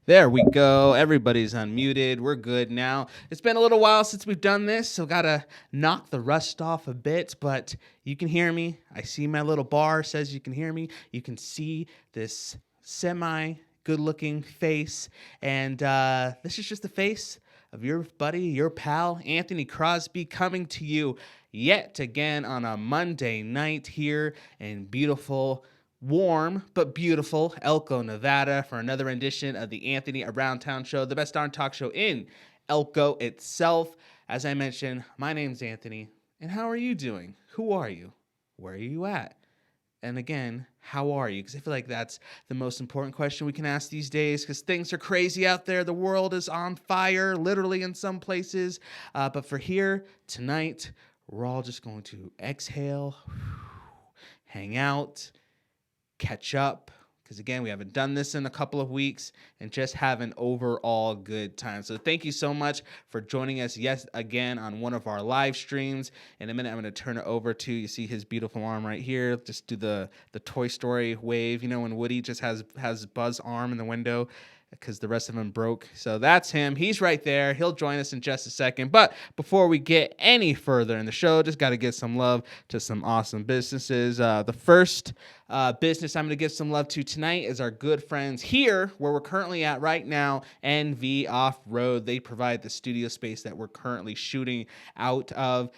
There we go. Everybody's unmuted. We're good now. It's been a little while since we've done this, so gotta knock the rust off a bit, but you can hear me. I see my little bar says you can hear me. You can see this semi good looking face, and this is just the face of your buddy, your pal, Anthony Crosby, coming to you yet again on a Monday night here in beautiful, warm but beautiful Elko, Nevada, for another edition of the Anthony Around Town Show, the best darn talk show in Elko itself. As I mentioned, my name's Anthony, and how are you doing? Who are you? Where are you at? And again, how are you? Because I feel like that's the most important question we can ask these days, because things are crazy out there. The world is on fire, literally in some places. But for here tonight, we're all just going to exhale, hang out, catch up, because again, we haven't done this in a couple of weeks, and just have an overall good time. So thank you so much for joining us yet again on one of our live streams. In a minute, I'm going to turn it over to, you see his beautiful arm right here. Just do the Toy Story wave, you know, when Woody just has Buzz's arm in the window because the rest of them broke. So that's him. He's right there. He'll join us in just a second. But before we get any further in the show, just got to give some love to some awesome businesses. The first business I'm going to give some love to tonight is our good friends here, where we're currently at right now, NV Off-Road. They provide the studio space that we're currently shooting out of.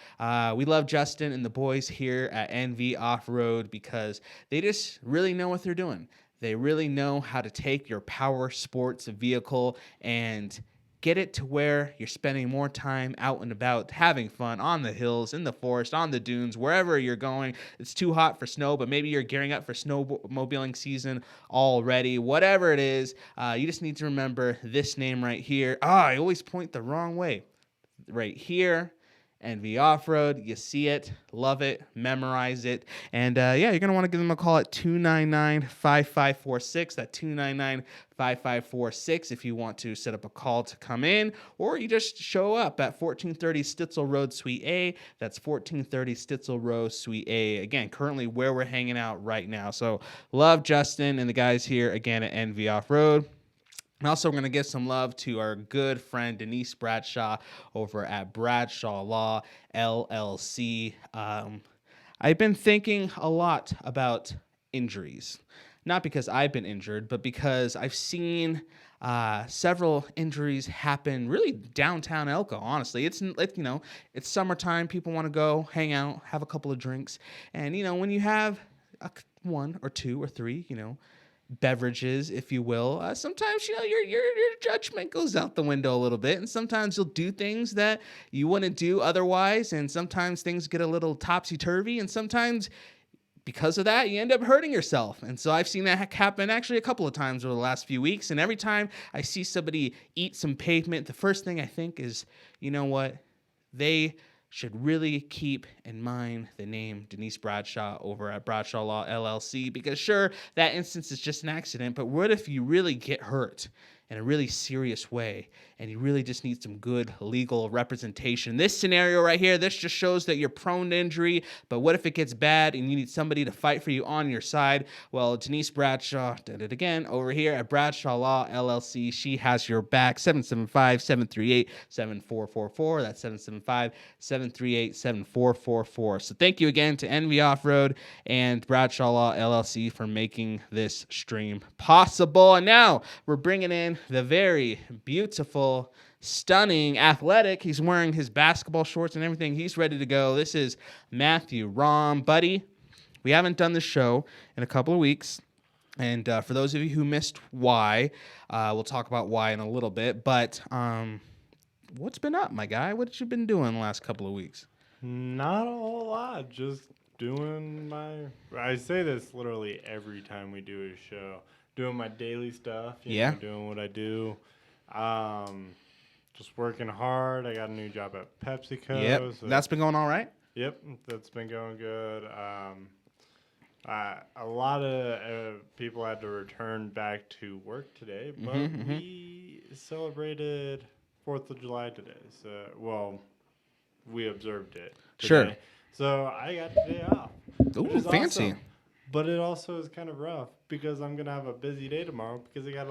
We love Justin and the boys here at NV Off-Road because they just really know what they're doing. They really know how to take your power sports vehicle and get it to where you're spending more time out and about, having fun on the hills, in the forest, on the dunes, wherever you're going. It's too hot for snow, but maybe you're gearing up for snowmobiling season already. Whatever it is, you just need to remember this name right here. I always point the wrong way. Right here. NV Off-Road, you see it, love it, memorize it, and you're going to want to give them a call at 299-5546, that 299-5546 if you want to set up a call to come in, or you just show up at 1430 Stitzel Road, Suite A. That's 1430 Stitzel Road, Suite A. Again, currently where we're hanging out right now. So love Justin and the guys here again at NV Off-Road. And also, we're going to give some love to our good friend Denise Bradshaw over at Bradshaw Law, LLC. I've been thinking a lot about injuries. Not because I've been injured, but because I've seen several injuries happen really downtown Elko, honestly. It's summertime. People want to go hang out, have a couple of drinks. And, when you have one or two or three, beverages, if you will, sometimes your judgment goes out the window a little bit, and sometimes you'll do things that you wouldn't do otherwise, and sometimes things get a little topsy-turvy, and sometimes because of that you end up hurting yourself. And so I've seen that happen actually a couple of times over the last few weeks, and every time I see somebody eat some pavement, the first thing I think is, you know what, they should really keep in mind the name Denise Bradshaw over at Bradshaw Law, LLC, because sure, that instance is just an accident, but what if you really get hurt in a really serious way, and you really just need some good legal representation? This scenario right here, this just shows that you're prone to injury, but what if it gets bad and you need somebody to fight for you on your side? Well, Denise Bradshaw did it again over here at Bradshaw Law, LLC. She has your back. 775-738-7444. That's 775-738-7444. So thank you again to NV Off-Road and Bradshaw Law, LLC for making this stream possible. And now we're bringing in the very beautiful, stunning, athletic. He's wearing his basketball shorts and everything. He's ready to go. This is Mathew. Buddy, we haven't done the show in a couple of weeks. And for those of you who missed why, we'll talk about why in a little bit. But what's been up, my guy? What have you been doing the last couple of weeks? Not a whole lot. Just doing I say this literally every time we do a show. Doing my daily stuff, doing what I do. Just working hard. I got a new job at PepsiCo. Yep, so that's been going all right? Yep, that's been going good. A lot of people had to return back to work today, but we celebrated 4th of July today. So, we observed it today. Sure. So I got today off. Ooh, fancy. Awesome. but it also is kind of rough because I'm gonna have a busy day tomorrow because I got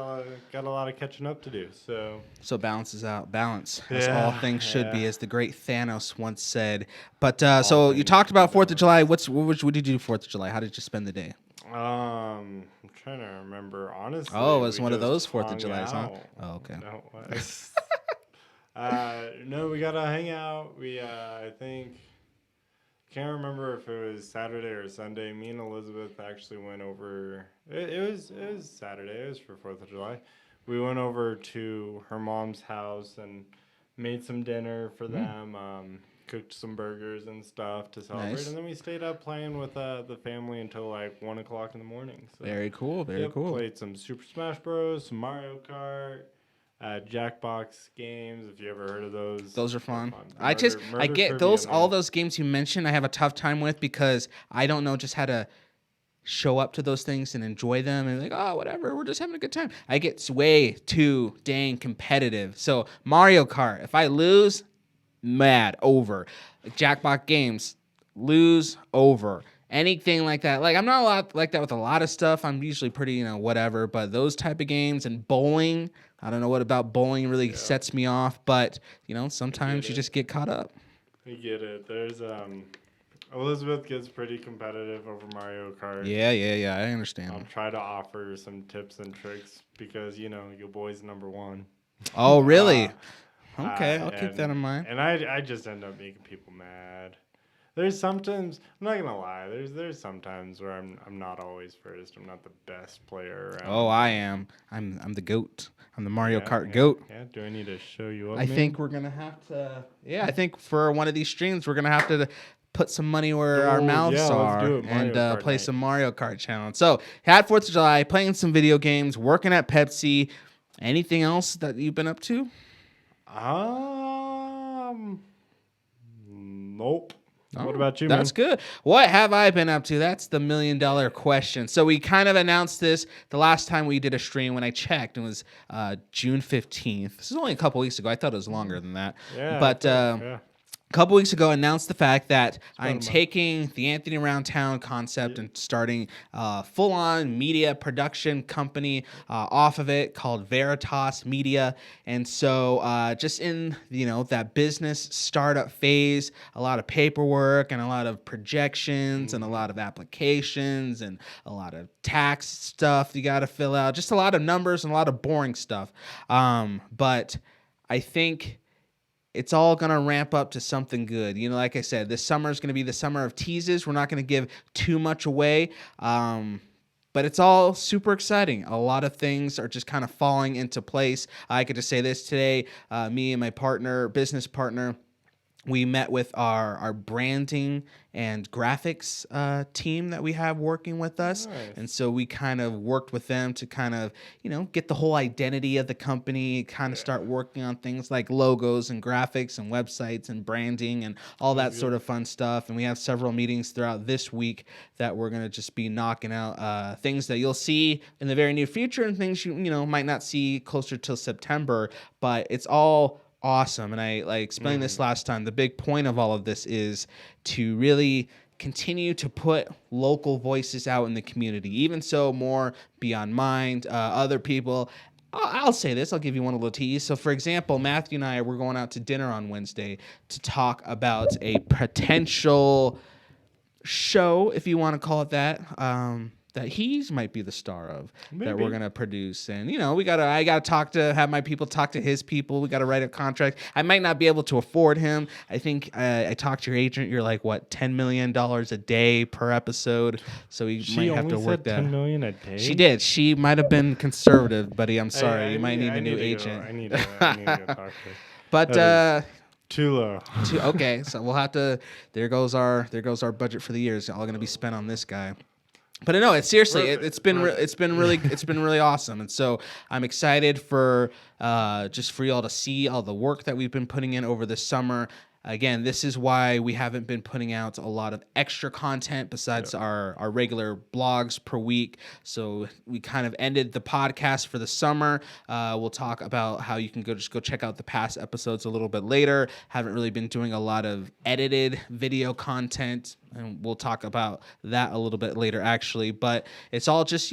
a lot of catching up to do. So balances out. Balance, as all things should be, yeah. as the great Thanos once said. But All so you things talked should be about 4th of July. balanced. What did you do 4th of July? How did you spend the day? I'm trying to remember. Honestly, Oh, it was we one of just those 4th of hung Julys, huh? out. Oh, okay. No, it was. No, we gotta hang out. I think, can't remember if it was Saturday or Sunday. Me and Elizabeth actually went over. It was Saturday. It was for 4th of July. We went over to her mom's house and made some dinner for them. Cooked some burgers and stuff to celebrate, Nice. and then we stayed up playing with the family until like 1 o'clock in the morning. So, Very cool. Very cool. Played some Super Smash Bros, some Mario Kart, Jackbox games. If you ever heard of those, Those are fun. The I murder get trivia, those, man. all those games you mentioned, I have a tough time with because I don't know just how to show up to those things and enjoy them and like, oh, whatever, we're just having a good time. I get way too dang competitive. So Mario Kart, if I lose, mad, over. Like Jackbox games, lose, over. Anything like that. Like I'm not a lot like that with a lot of stuff. I'm usually pretty, whatever. But those type of games and bowling, I don't know what about bowling really sets me off. But sometimes you just get caught up. I get it. There's Elizabeth gets pretty competitive over Mario Kart. Yeah. I understand. I'll try to offer some tips and tricks because your boy's number one. Oh, really? Okay, I'll keep that in mind. And I just end up making people mad. There's sometimes, I'm not gonna lie. There's sometimes where I'm not always first. I'm not the best player around. Oh, I am. I'm the goat. I'm the Mario Kart goat. Yeah. Do I need to show you up? I think we're gonna have to. Yeah, I think for one of these streams we're gonna have to put some money where our mouths are let's do it. Mario and Kart play night. some Mario Kart challenge. So had 4th of July, playing some video games, working at Pepsi. Anything else that you've been up to? Nope. Oh, What about you, That's good. What have I been up to? That's the $1 million question. So we kind of announced this the last time we did a stream. When I checked, it was June 15th. This is only a couple weeks ago. I thought it was longer than that. Yeah. But yeah. a couple weeks ago, announced the fact that I'm taking the Anthony Around Town concept and starting a full-on media production company off of it called Veritas Media. And so just in, that business startup phase, a lot of paperwork and a lot of projections and a lot of applications and a lot of tax stuff you got to fill out, just a lot of numbers and a lot of boring stuff. But I think it's all going to ramp up to something good. Like I said, this summer is going to be the summer of teases. We're not going to give too much away, but it's all super exciting. A lot of things are just kind of falling into place. I could just say this today. Me and my business partner, we met with our branding and graphics team that we have working with us. Nice. And so we kind of worked with them to kind of, get the whole identity of the company, kind of start working on things like logos and graphics and websites and branding and all that sort of fun stuff. And we have several meetings throughout this week that we're going to just be knocking out things that you'll see in the very near future and things you might not see closer till September, but it's all awesome. And I explained this last time. The big point of all of this is to really continue to put local voices out in the community. Even so, more Beyond Mind, other people. I'll say this. I'll give you one little tease. So, for example, Mathew and I, we're going out to dinner on Wednesday to talk about a potential show, if you want to call it that, that he might be the star of, that we're gonna produce. And I gotta have my people talk to his people. We gotta write a contract. I might not be able to afford him. I think I talked to your agent. You're like, what, $10 million a day per episode? So we might have to work that. $10 million a day. She did. She might have been conservative, buddy. I'm sorry. You might need a new agent. I need to go talk to her. But Too low. Okay, so we'll have to. There goes our budget for the year. It's all going to be spent on this guy. But no, it's seriously, it's been really awesome, and so I'm excited for just for y'all to see all the work that we've been putting in over the summer. Again, this is why we haven't been putting out a lot of extra content besides our regular blogs per week. So we kind of ended the podcast for the summer. We'll talk about how you can go check out the past episodes a little bit later. Haven't really been doing a lot of edited video content, and we'll talk about that a little bit later, actually. But it's all just,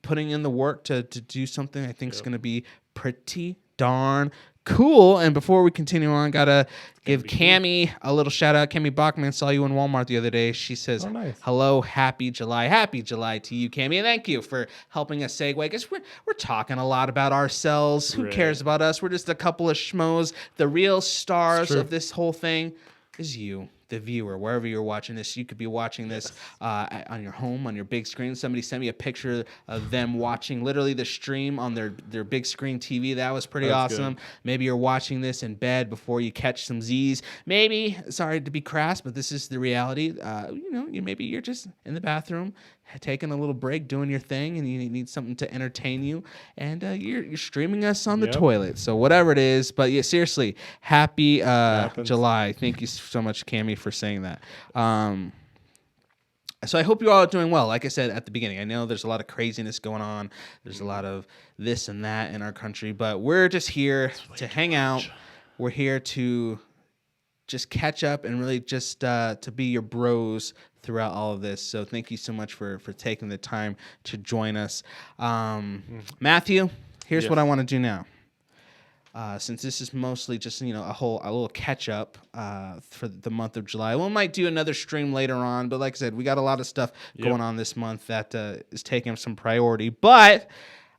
putting in the work to do something I think is going to be pretty darn cool. And before we continue on, gotta give Cammie a little shout out. Cammie Bachman saw you in Walmart the other day. She says, nice. Hello, happy July. Happy July to you, Cammie. And thank you for helping us segue. I guess we're talking a lot about ourselves. Who cares about us? We're just a couple of schmoes. The real stars of this whole thing is you, the viewer, wherever you're watching this. You could be watching this on your home, on your big screen. Somebody sent me a picture of them watching literally the stream on their big screen TV. That was pretty awesome. Good. Maybe you're watching this in bed before you catch some Z's. Maybe, sorry to be crass, but this is the reality. Maybe you're just in the bathroom taking a little break, doing your thing, and you need something to entertain you, and you're streaming us on the toilet. So whatever it is, but yeah, seriously, happy July. Thank you so much, Cammie, for saying that. So I hope you all are doing well. Like I said at the beginning, I know there's a lot of craziness going on. There's a lot of this and that in our country, but we're just here to hang out. We're here to just catch up and really just to be your bros throughout all of this. So thank you so much for taking the time to join us. Matthew, here's what I want to do now. Since this is mostly just, a little catch up for the month of July. We might do another stream later on, but like I said, we got a lot of stuff going on this month that is taking some priority. But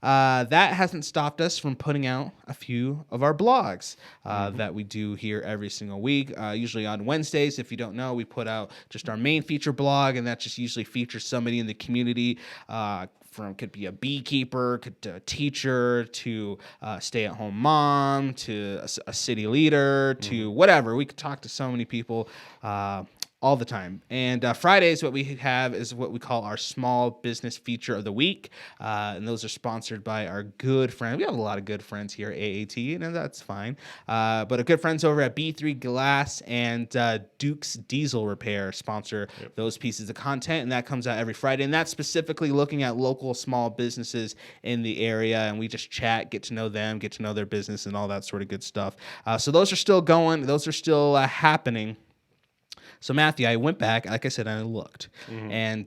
that hasn't stopped us from putting out a few of our blogs that we do here every single week. Usually on Wednesdays, if you don't know, we put out just our main feature blog, and that just usually features somebody in the community. Could be a beekeeper, a teacher, to a stay-at-home mom, to a city leader, to whatever. We could talk to so many people all the time. And Fridays, what we have is what we call our small business feature of the week. And those are sponsored by our good friend. We have a lot of good friends here at AAT, and that's fine. But our good friends over at B3 Glass and Duke's Diesel Repair sponsor those pieces of content, and that comes out every Friday. And that's specifically looking at local small businesses in the area, and we just chat, get to know them, get to know their business, and all that sort of good stuff. So those are still going. Those are still happening. So, Matthew, I went back, like I said, and I looked. And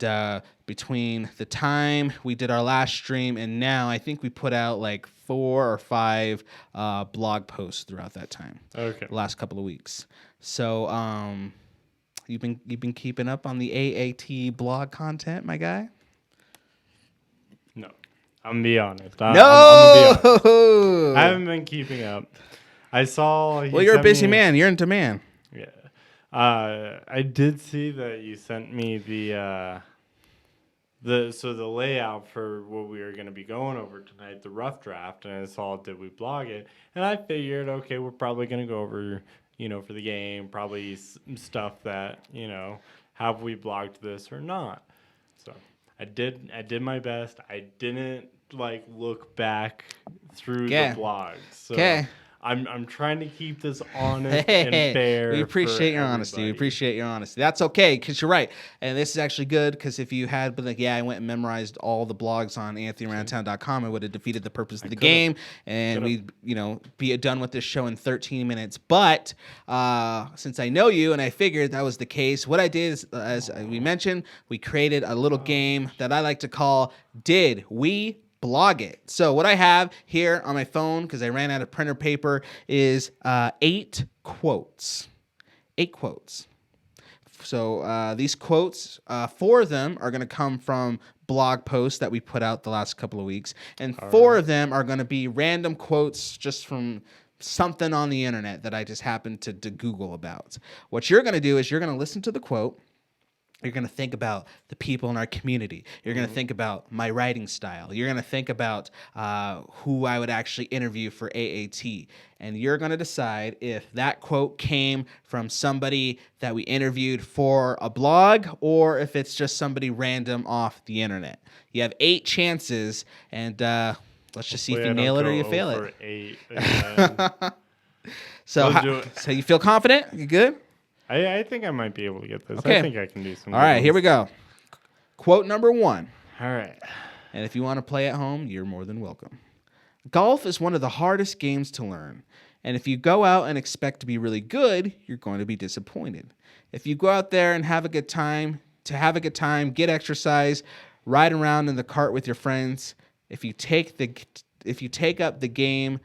between the time we did our last stream and now, I think we put out like 4 or 5 blog posts throughout that time. Okay. The last couple of weeks. So, you've been keeping up on the AAT blog content, my guy? No. I'm going to be honest. No! I'm gonna be honest. I haven't been keeping up. I saw... Well, you're a busy man. You're in demand. Yeah. I did see that you sent me the layout for what we were going to be going over tonight, the rough draft, and I saw, did we blog it? And I figured, okay, we're probably going to go over, for the game, probably stuff that, have we blogged this or not? So I did my best. I didn't look back through the blogs. So I'm trying to keep this honest and fair. We appreciate your honesty. We appreciate your honesty. That's okay, because you're right. And this is actually good, because if you had been like, I went and memorized all the blogs on AnthonyAroundTown.com, it would have defeated the purpose of the game, and we'd be done with this show in 13 minutes. But since I know you and I figured that was the case, what I did is, as we mentioned, we created a little game that I like to call Did We Blog It? So what I have here on my phone, because I ran out of printer paper, is 8 quotes. 8 quotes. So these quotes, 4 of them are going to come from blog posts that we put out the last couple of weeks, and 4 of them are going to be random quotes just from something on the internet that I just happened to Google about. What you're going to do is you're going to listen to the quote. You're going to think about the people in our community. You're going to think about my writing style. You're going to think about who I would actually interview for AAT. And you're going to decide if that quote came from somebody that we interviewed for a blog, or if it's just somebody random off the internet. You have 8 chances, and let's just see if you nail it or you fail it. So, Let's do it. so you feel confident? You good? I think I might be able to get this. Okay. I think I can do some. All right, here we go. Quote number 1. All right. And if you want to play at home, you're more than welcome. Golf is one of the hardest games to learn. And if you go out and expect to be really good, you're going to be disappointed. If you go out there and have a good time, get exercise, ride around in the cart with your friends, if you take up the game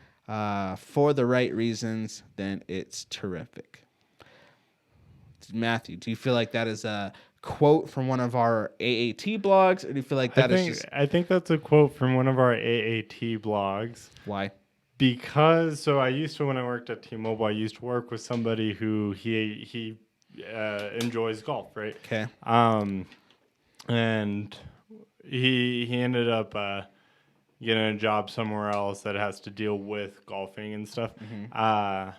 for the right reasons, then it's terrific. Matthew, do you feel like that is a quote from one of our AAT blogs, or do you feel like I think that's a quote from one of our AAT blogs. Why? Because I used to, when I worked at T-Mobile, I used to work with somebody who he enjoys golf, right? Okay. And he ended up getting a job somewhere else that has to deal with golfing and stuff. Mm-hmm.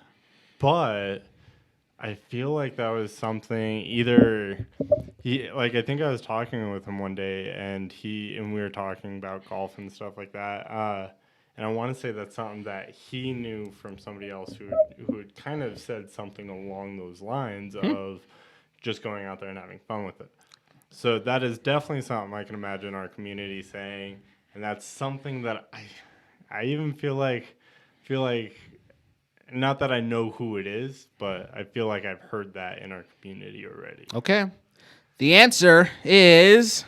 But I feel like that was something either I think I was talking with him one day and we were talking about golf and stuff like that. And I want to say that's something that he knew from somebody else who had kind of said something along those lines of just going out there and having fun with it. So that is definitely something I can imagine our community saying, and that's something that I even feel like not that I know who it is, but I feel like I've heard that in our community already. Okay. The answer is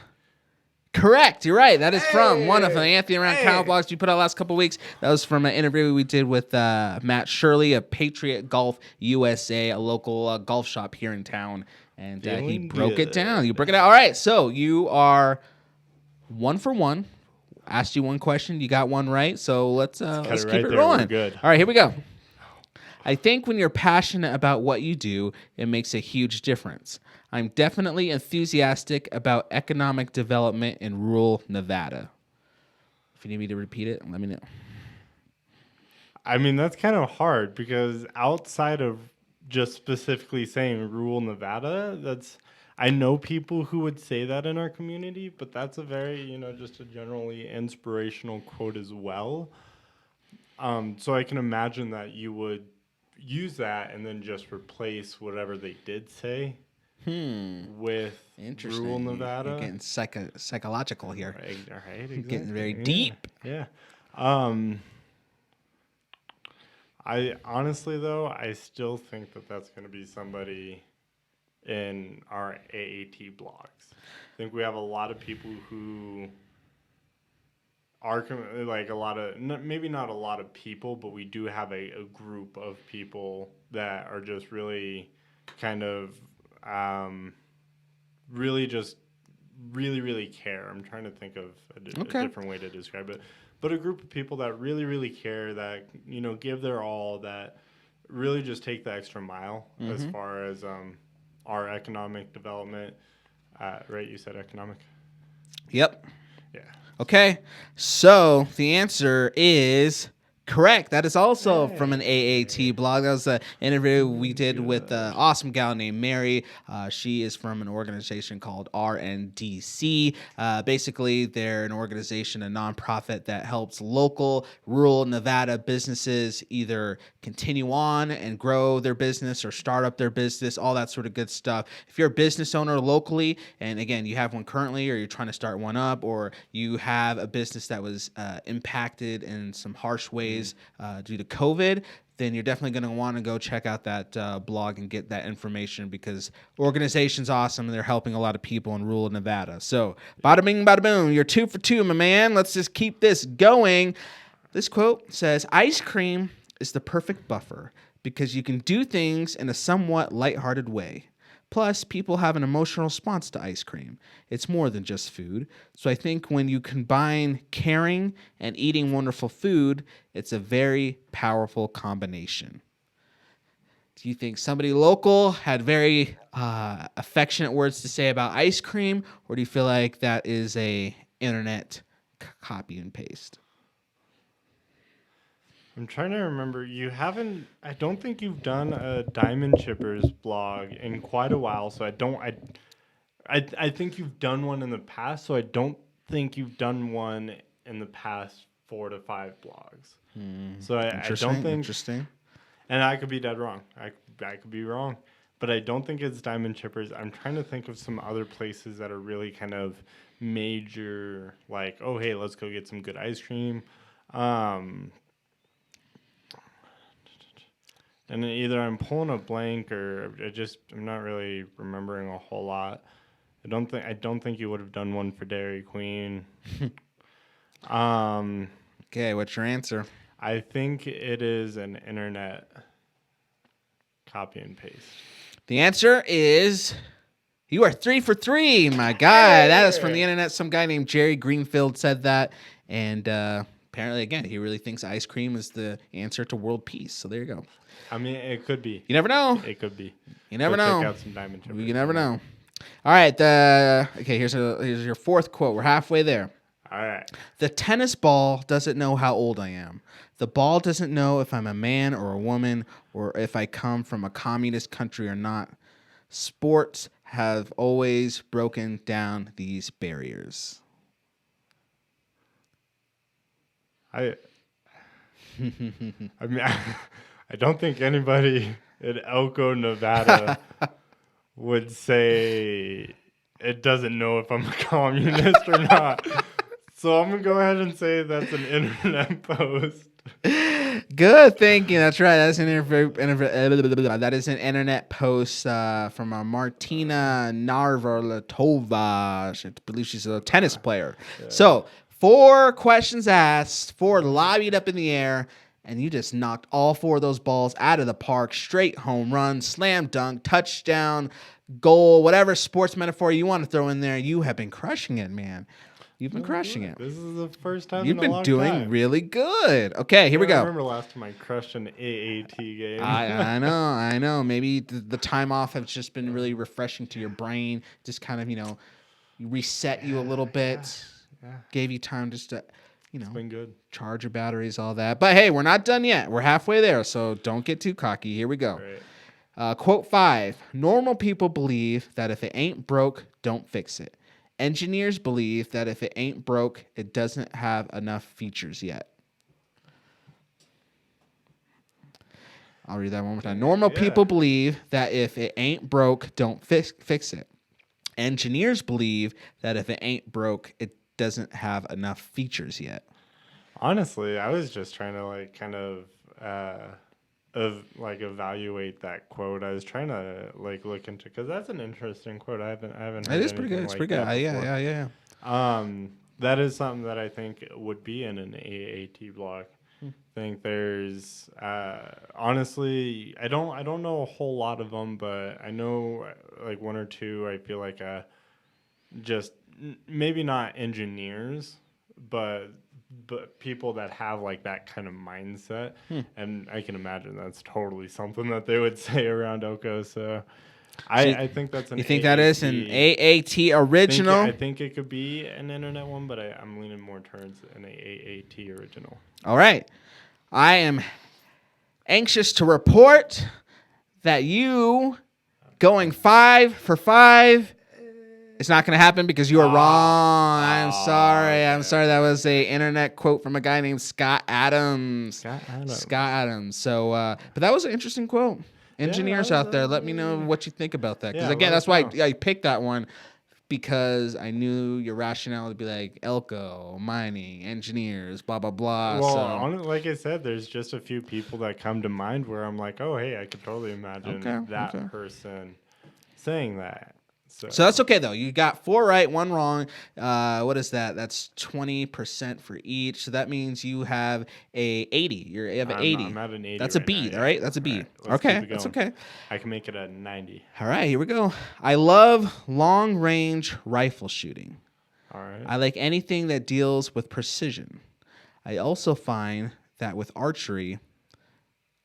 correct. You're right. That is from one of the Anthony Around Kyle blogs you put out last couple of weeks. That was from an interview we did with Matt Shirley of Patriot Golf USA, a local golf shop here in town. And he broke it down. You broke it out. All right. So you are 1 for 1. Asked you one question. You got one right. So let's keep it rolling. We're good. All right. Here we go. I think when you're passionate about what you do, it makes a huge difference. I'm definitely enthusiastic about economic development in rural Nevada. If you need me to repeat it, let me know. I mean, that's kind of hard because outside of just specifically saying rural Nevada, I know people who would say that in our community, but that's a very, just a generally inspirational quote as well. So I can imagine that you would use that and then just replace whatever they did say with rural Nevada. You're getting psychological here. Right, exactly. Getting very deep. Yeah. I honestly, though, I still think that that's going to be somebody in our AAT blogs. I think we have a lot of people who are like a lot of, maybe not a lot of people, but we do have a group of people that are just really kind of really just really care. I'm trying to think of a different way to describe it. But a group of people that really care, that, give their all, that really just take the extra mile as far as our economic development. Right? You said economic? Yep. Yeah. Okay. So the answer is correct. That is also from an AAT blog. That was an interview we did with an awesome gal named Mary. She is from an organization called RNDC. Basically, they're an organization, a nonprofit that helps local, rural Nevada businesses either continue on and grow their business or start up their business, all that sort of good stuff. If you're a business owner locally, and again, you have one currently or you're trying to start one up, or you have a business that was impacted in some harsh ways due to COVID, then you're definitely going to want to go check out that blog and get that information, because organization's awesome and they're helping a lot of people in rural Nevada. So, bada bing, bada boom, you're 2 for 2, my man. Let's just keep this going. This quote says, ice cream is the perfect buffer because you can do things in a somewhat lighthearted way. Plus, people have an emotional response to ice cream. It's more than just food. So I think when you combine caring and eating wonderful food, it's a very powerful combination. Do you think somebody local had very affectionate words to say about ice cream, or do you feel like that is a internet copy and paste? I'm trying to remember. I don't think you've done a Diamond Chippers blog in quite a while, so I think you've done one in the past, so I don't think you've done one in the past 4 to 5 blogs. So I don't think. Interesting. And I could be dead wrong. I could be wrong. But I don't think it's Diamond Chippers. I'm trying to think of some other places that are really kind of major, like, oh, hey, let's go get some good ice cream. And either I'm pulling a blank or I'm not really remembering a whole lot. I don't think you would have done one for Dairy Queen. Okay, what's your answer? I think it is an internet copy and paste. The answer is you are 3 for 3, my guy. That is from the internet. Some guy named Jerry Greenfield said that, and apparently, again, he really thinks ice cream is the answer to world peace. So there you go. I mean, it could be. You never know. It could be. You never know. Check out some Diamond Chippers. You never know. All right. Okay. Here's your fourth quote. We're halfway there. All right. The tennis ball doesn't know how old I am. The ball doesn't know if I'm a man or a woman or if I come from a communist country or not. Sports have always broken down these barriers. I mean, I don't think anybody in Elko, Nevada would say it doesn't know if I'm a communist or not. So I'm going to go ahead and say that's an internet post. Good thinking. That's right. That is an internet post from Martina Navratilova. I believe she's a tennis player. Yeah. So 4 questions asked, 4 lobbied up in the air, and you just knocked all 4 of those balls out of the park. Straight home run, slam dunk, touchdown, goal, whatever sports metaphor you want to throw in there. You have been crushing it, man. You've been crushing it. This is the first time you've in a long been doing time. Really good. Okay, here we go. I remember last time I crushed an AAT game. I know. Maybe the time off has just been really refreshing to your brain. Just kind of, reset you a little bit. Yeah. Gave you time just to, it's been good. Charge your batteries, all that. But hey, we're not done yet. We're halfway there, so don't get too cocky. Here we go. Right. Quote 5. Normal people believe that if it ain't broke, don't fix it. Engineers believe that if it ain't broke, it doesn't have enough features yet. I'll read that one more time. Normal people believe that if it ain't broke, don't fix it. Engineers believe that if it ain't broke, it doesn't have enough features yet. Honestly, I was just trying to evaluate that quote. I was trying to look into, because that's an interesting quote. I haven't heard it is pretty good. It's pretty good. Yeah. That is something that I think would be in an AAT block. I think there's honestly, I don't know a whole lot of them, but I know 1 or 2. I feel like just maybe not engineers, but people that have that kind of mindset, and I can imagine that's totally something that they would say around Elko. So I think that's an. You think that is an AAT original? I think it could be an internet one, but I'm leaning more towards an AAT original. All right, I am anxious to report that you going 5 for 5. It's not going to happen because you are wrong. I'm sorry. I'm sorry. That was a internet quote from a guy named Scott Adams. Scott Adams. So, but that was an interesting quote. Engineers out there, let me know what you think about that. Because again, that's why I picked that one, because I knew your rationale would be like Elko, mining, engineers, blah, blah, blah. Well, like I said, there's just a few people that come to mind where I'm like, oh, hey, I could totally imagine that person saying that. So that's okay, though. You got 4 right, 1 wrong. What is that? That's 20% for each. So that means you have a 80. You have an 80. I'm at an 80. That's a B, all right? That's a B. Right, okay, that's okay. I can make it a 90. All right, here we go. I love long-range rifle shooting. All right. I like anything that deals with precision. I also find that with archery.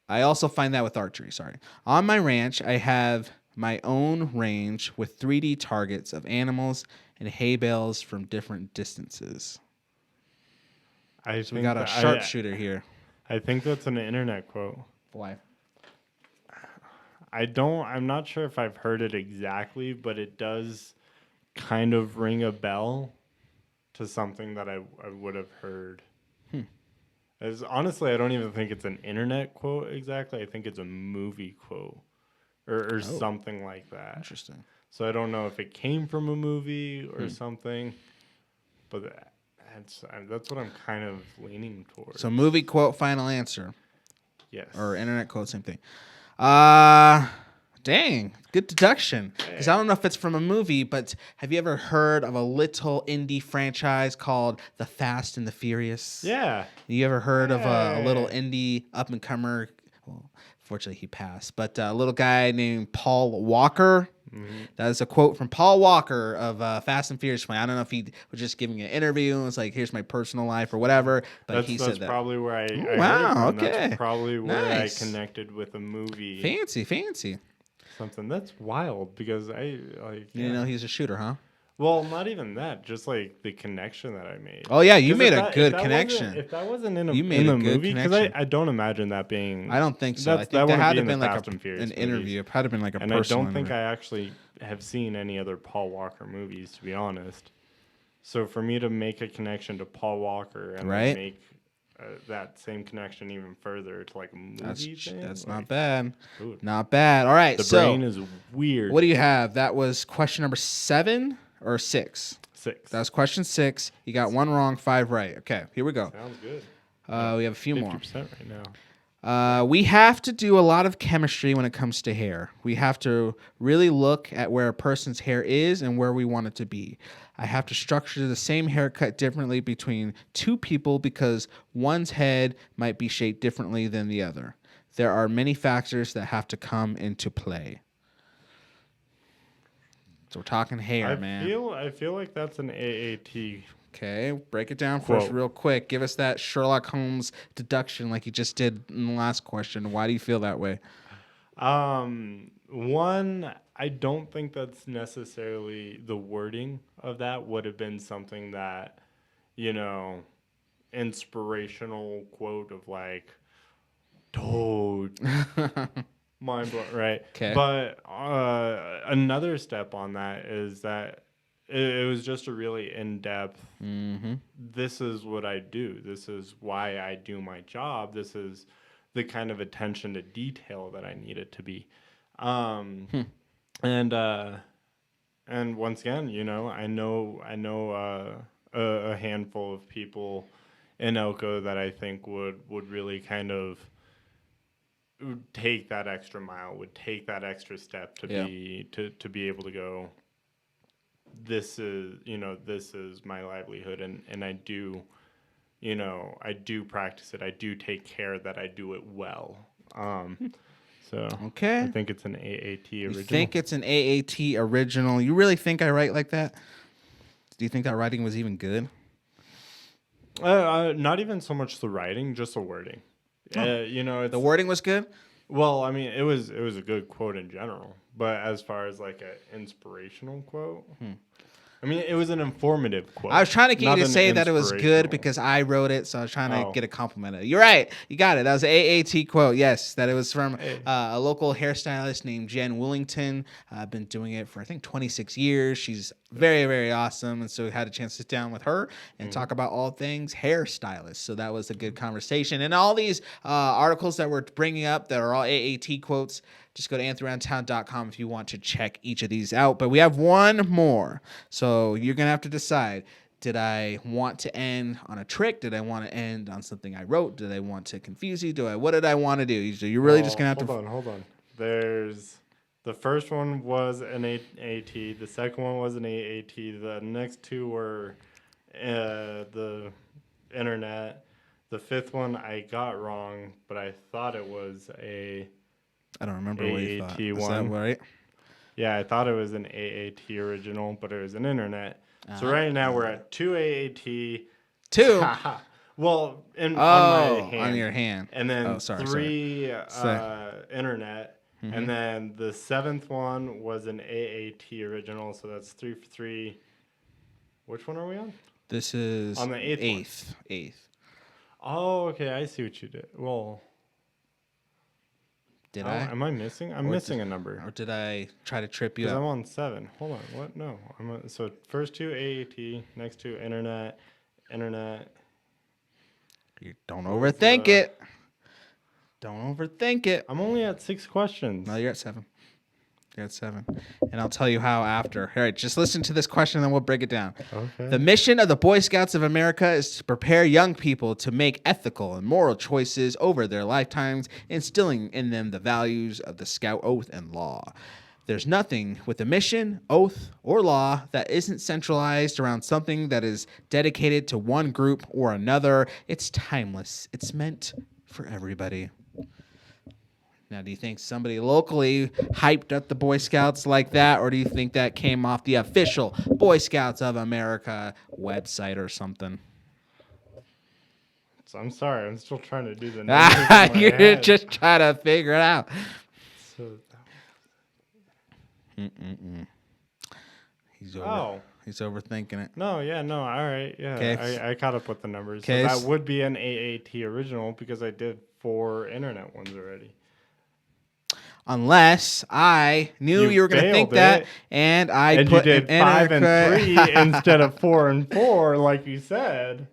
Sorry. On my ranch, I have my own range with 3D targets of animals and hay bales from different distances. So we got a sharpshooter here. I think that's an internet quote. Why? I'm not sure if I've heard it exactly, but it does kind of ring a bell to something that I would have heard. Honestly, I don't even think it's an internet quote exactly. I think it's a movie quote or something like that. Interesting. So I don't know if it came from a movie or something, but that's what I'm kind of leaning towards. So movie quote, final answer. Yes. Or internet quote, same thing. Dang, good deduction. Because I don't know if it's from a movie, but have you ever heard of a little indie franchise called The Fast and the Furious? Yeah. You ever heard of a little indie up-and-comer? Well, fortunately, he passed. But a little guy named Paul Walker. Mm-hmm. That is a quote from Paul Walker of Fast and Furious. I don't know if he was just giving an interview and was like, here's my personal life or whatever, but he said that. That's probably where I heard it wow, from. okay. That's probably where Nice. I connected with a movie. Fancy. Something that's wild because You didn't know he's a shooter, huh? Well, not even that. Just like the connection that I made. Oh yeah, you 'Cause made if a that- good if that connection. wasn't- If that wasn't in You made in a the good movie, because connection. I don't imagine that being. I don't think so. I think that there wouldn't had be to in been the like Fast and Furious an movies. interview. It had to been like a And I personal don't think interview. I actually have seen any other Paul Walker movies, to be honest. So for me to make a connection to Paul Walker and Right. then make that same connection even further to like a movie thing, That's like, not bad. dude, Not bad. All right, the so brain is weird. what do you have? That was question number 7 or 6? 6. That was question 6. You got 1 wrong, 5 right. Okay, here we go. Sounds good. We have a few 50% more. right now. We have to do a lot of chemistry when it comes to hair. We have to really look at where a person's hair is and where we want it to be. I have to structure the same haircut differently between 2 people because one's head might be shaped differently than the other. There are many factors that have to come into play. So we're talking hair, man. I feel like that's an AAT. Okay, break it down for us Quote. real quick. Give us that Sherlock Holmes deduction like you just did in the last question. Why do you feel that way? One, I don't think that's necessarily the wording of that would have been something that, inspirational quote of like, toad, mind blown, right? 'Kay. But another step on that is that it was just a really in-depth, this is what I do. This is why I do my job. This is the kind of attention to detail that I need it to be. And once again, I know a handful of people in Elko that I think would really kind of take that extra mile, would take that extra step to be able to go, this is my livelihood, and I do practice it. I do take care that I do it well. So Okay. I think it's an AAT original. You think it's an AAT original? You really think I write like that? Do you think that writing was even good? Not even so much the writing, just the wording. It's, The wording was good? well, I mean, it was a good quote in general, but as far as like an inspirational quote, I mean, it was an informative quote. I was trying to get not you to an say that it was good inspirational. because I wrote it, so I was trying to Oh. get a compliment. You're right. You got it. That was an AAT quote. Yes, that it was from Hey. a local hairstylist named Jen Willington. I've been doing it for, I think, 26 years. She's very, very awesome. And so we had a chance to sit down with her and talk about all things hairstylist. So that was a good conversation. And all these articles that we're bringing up that are all AAT quotes, just go to anthraroundtown.com if you want to check each of these out. But we have one more. So you're going to have to decide. Did I want to end on a trick? Did I want to end on something I wrote? Did I want to confuse you? What did I want to do? So you're really just going to have to... Hold on. There's... The first one was an AAT. The second one was an AAT. The next 2 were the internet. The 5th one I got wrong, but I thought it was a... I don't remember what you thought. AAT Is one. that right? Yeah, I thought it was an AAT original, but it was an internet. So right now we're at 2 AAT. 2? Well, on my Oh, hand. on your hand. And then Oh, sorry, 3 sorry. internet. And then the 7th one was an AAT original, so that's 3 for 3. Which one are we on? This is On the 8th one. 8th. Oh, okay, I see what you did. Well, Did I? Am I missing? I'm missing a number. Or did I try to trip you Because I'm up? on 7. Hold on, what? No, so first 2 AAT, next 2 internet. You don't overthink it. Don't overthink it. I'm only at 6 questions. No, you're at 7. You're at 7. And I'll tell you how after. All right, just listen to this question and then we'll break it down. Okay. The mission of the Boy Scouts of America is to prepare young people to make ethical and moral choices over their lifetimes, instilling in them the values of the Scout oath and law. There's nothing with a mission, oath, or law that isn't centralized around something that is dedicated to one group or another. It's timeless. It's meant for everybody. Now, do you think somebody locally hyped up the Boy Scouts like that, or do you think that came off the official Boy Scouts of America website or something? So I'm sorry. I'm still trying to do the numbers in my You're head. just trying to figure it out. So, He's overthinking it. No, yeah, no, all right, yeah. 'Kay. I caught up with the numbers. So 'Kay. that would be an AAT original because I did 4 internet ones already. Unless I knew you were going to think failed that, it. and I And put you did an 5 and incorrect- 3 instead of 4 and 4, like you said.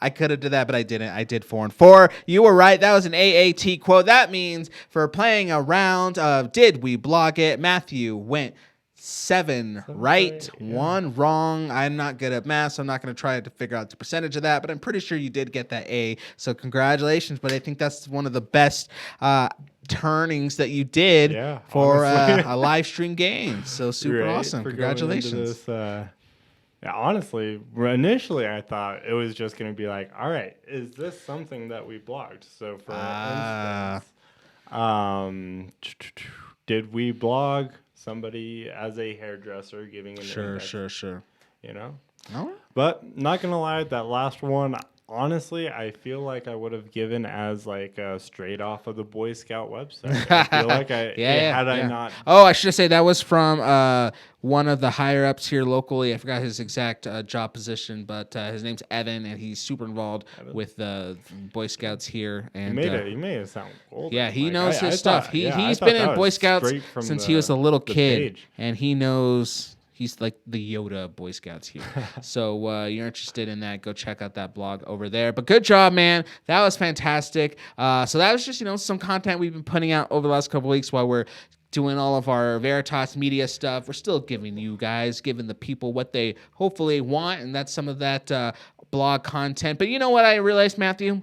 I could have did that, but I didn't. I did 4 and 4. You were right. That was an AAT quote. That means for playing a round of Did We Blog It, Mathew went 7 right, yeah. 1 wrong. I'm not good at math, so I'm not going to try to figure out the percentage of that, but I'm pretty sure you did get that A. So congratulations, but I think that's one of the best turnings that you did for a live stream game. So super Right, awesome. for going into Congratulations. this, yeah, honestly, initially I thought it was just going to be like, all right, is this something that we blogged? So for instance, did we blog somebody as a hairdresser giving an index, Sure. you know? All right. But not going to lie, that last one, honestly, I feel like I would have given as like straight off of the Boy Scout website. I feel like I not. Oh, I should say that was from one of the higher ups here locally. I forgot his exact job position, but his name's Evan, and he's super involved with the Boy Scouts here. And You made it sound old. yeah, he Like, knows his stuff. thought- He's I thought been that in Boy was Scouts straight from since he was a little the kid, page. and he knows. He's like the Yoda of Boy Scouts here. So you're interested in that, go check out that blog over there. But good job, man. That was fantastic. So that was just, some content we've been putting out over the last couple of weeks while we're doing all of our Veritas media stuff. We're still giving the people what they hopefully want, and that's some of that blog content. But you know what I realized, Mathew?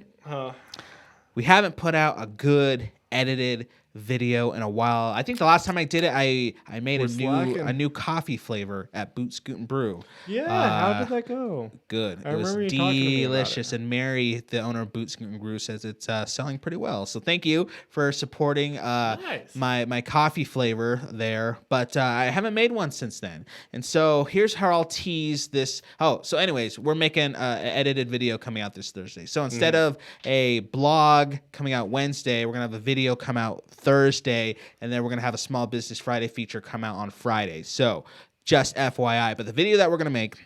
We haven't put out a good edited video in a while. I think the last time I did it, I made a new coffee flavor at Boot Scoot and Brew. Yeah, how did that go? Good. I It was remember you talking to me about delicious, and Mary, the owner of Boot Scoot and Brew, says it's selling pretty well. So thank you for supporting my coffee flavor there. But I haven't made one since then, and so here's how I'll tease this. So anyways, we're making an edited video coming out this Thursday. So instead of a blog coming out Wednesday, we're gonna have a video come out Thursday, and then we're gonna have a Small Business Friday feature come out on Friday. So just FYI, but the video that we're gonna make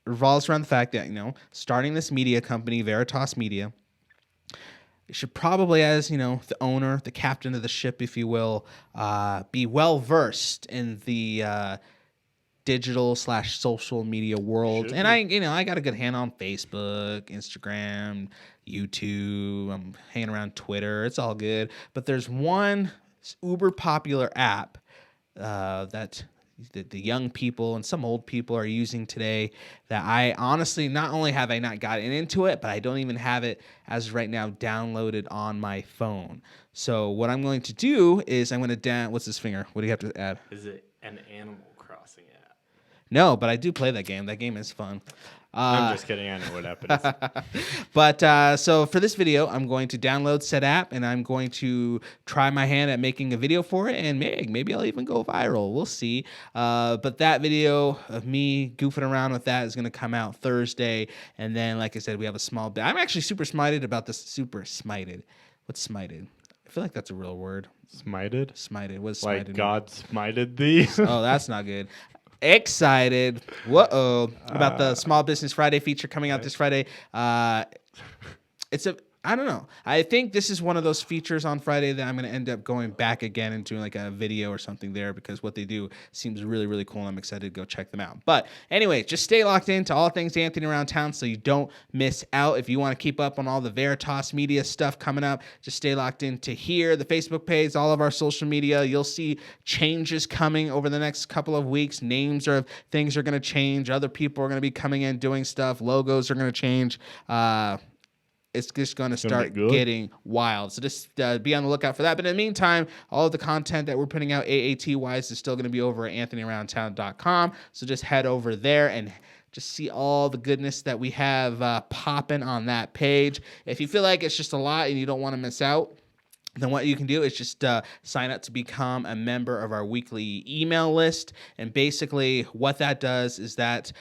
revolves around the fact that starting this media company, Veritas Media, you should probably, as the owner, the captain of the ship, if you will, be well versed in the digital/social media world. And I got a good hand on Facebook, Instagram, YouTube. I'm hanging around Twitter. It's all good. But there's one uber popular app that the young people and some old people are using today that I honestly, not only have I not gotten into it, but I don't even have it as of right now downloaded on my phone. So what I'm going to do is I'm going to what's this finger? What do you have to add? Is it an Animal Crossing app? No, but I do play that game. That game is fun. I'm just kidding. I know what app it is. But so for this video, I'm going to download said app, and I'm going to try my hand at making a video for it, and maybe I'll even go viral. We'll see. But that video of me goofing around with that is going to come out Thursday, and then, like I said, we have a small bit. I'm actually super smited about this. Super smited. What's smited? I feel like that's a real word. Smited? Smited. What's Like smited? God smited thee? Oh, that's not good. Excited. Whoa. About the Small Business Friday feature coming out this Friday. It's I don't know. I think this is one of those features on Friday that I'm going to end up going back again and doing like a video or something there because what they do seems really, really cool. And I'm excited to go check them out. But anyway, just stay locked into all things Anthony around town so you don't miss out. If you want to keep up on all the Veritas media stuff coming up, just stay locked into here, the Facebook page, all of our social media. You'll see changes coming over the next couple of weeks. Names of things are going to change. Other people are going to be coming in doing stuff. Logos are going to change. It's just going to start getting wild. So just be on the lookout for that. But in the meantime, all of the content that we're putting out AAT-wise is still going to be over at anthonyaroundtown.com. So just head over there and just see all the goodness that we have popping on that page. If you feel like it's just a lot and you don't want to miss out, then what you can do is just sign up to become a member of our weekly email list. And basically what that does is that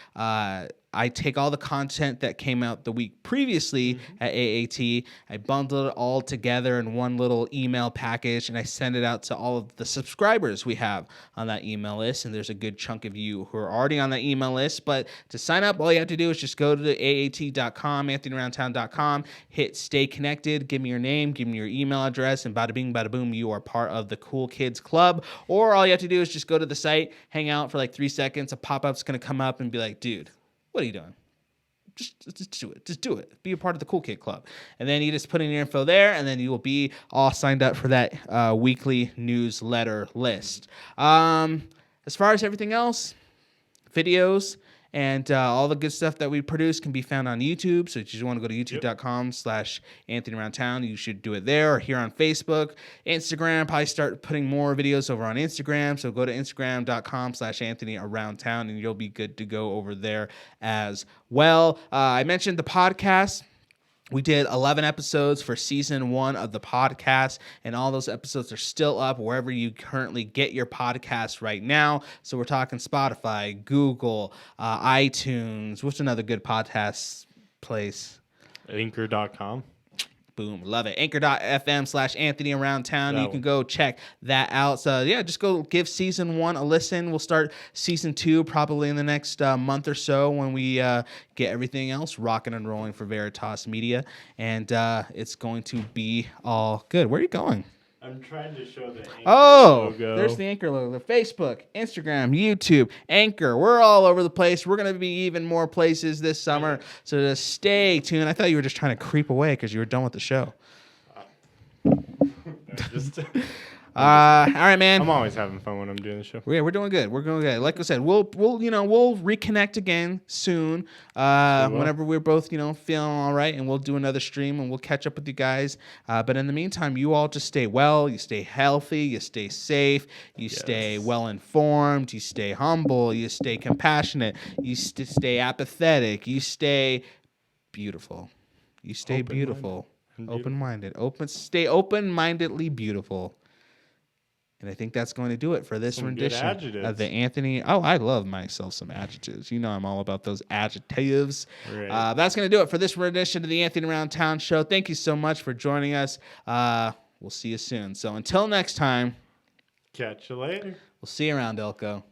I take all the content that came out the week previously at AAT, I bundle it all together in one little email package, and I send it out to all of the subscribers we have on that email list. And there's a good chunk of you who are already on that email list. But to sign up, all you have to do is just go to AAT.com, anthonyaroundtown.com, hit stay connected, give me your name, give me your email address, and bada bing, bada boom, you are part of the Cool Kids Club. Or all you have to do is just go to the site, hang out for like 3 seconds, a pop-up's going to come up and be like, dude, what are you doing? Just do it. Just do it. Be a part of the Cool Kid Club. And then you just put in your info there, and then you will be all signed up for that weekly newsletter list. As far as everything else, videos and all the good stuff that we produce can be found on YouTube. So if you just want to go to youtube.com/AnthonyAroundTown, you should do it there, or here on Facebook. Instagram, probably start putting more videos over on Instagram. So go to Instagram.com/AnthonyAroundTown, and you'll be good to go over there as well. I mentioned the podcast. We did 11 episodes for season 1 of the podcast, and all those episodes are still up wherever you currently get your podcasts right now. So we're talking Spotify, Google, iTunes. What's another good podcast place? Anchor.com. Boom. Love it. Anchor.fm/AnthonyAroundTown. You can go check that out. So, yeah, just go give season 1 a listen. We'll start season 2 probably in the next month or so when we get everything else rocking and rolling for Veritas Media. And it's going to be all good. Where are you going? I'm trying to show the Anchor logo. There's the Anchor logo. Facebook, Instagram, YouTube, Anchor. We're all over the place. We're going to be even more places this summer. So just stay tuned. I thought you were just trying to creep away because you were done with the show. All right, man. I'm always having fun when I'm doing the show. Yeah, we're doing good. We're doing good. Like I said, we'll reconnect again soon. Whenever we're both feeling all right, and we'll do another stream and we'll catch up with you guys. But in the meantime, you all just stay well. You stay healthy. You stay safe. You stay well informed. You stay humble. You stay compassionate. You stay apathetic. You stay beautiful. You stay beautiful. Open-minded. Stay open-mindedly beautiful. And I think that's going to do it for this rendition of the Anthony. Oh, I love myself some adjectives. You know I'm all about those adjectives. Right. That's going to do it for this rendition of the Anthony Around Town show. Thank you so much for joining us. We'll see you soon. So until next time. Catch you later. We'll see you around, Elko.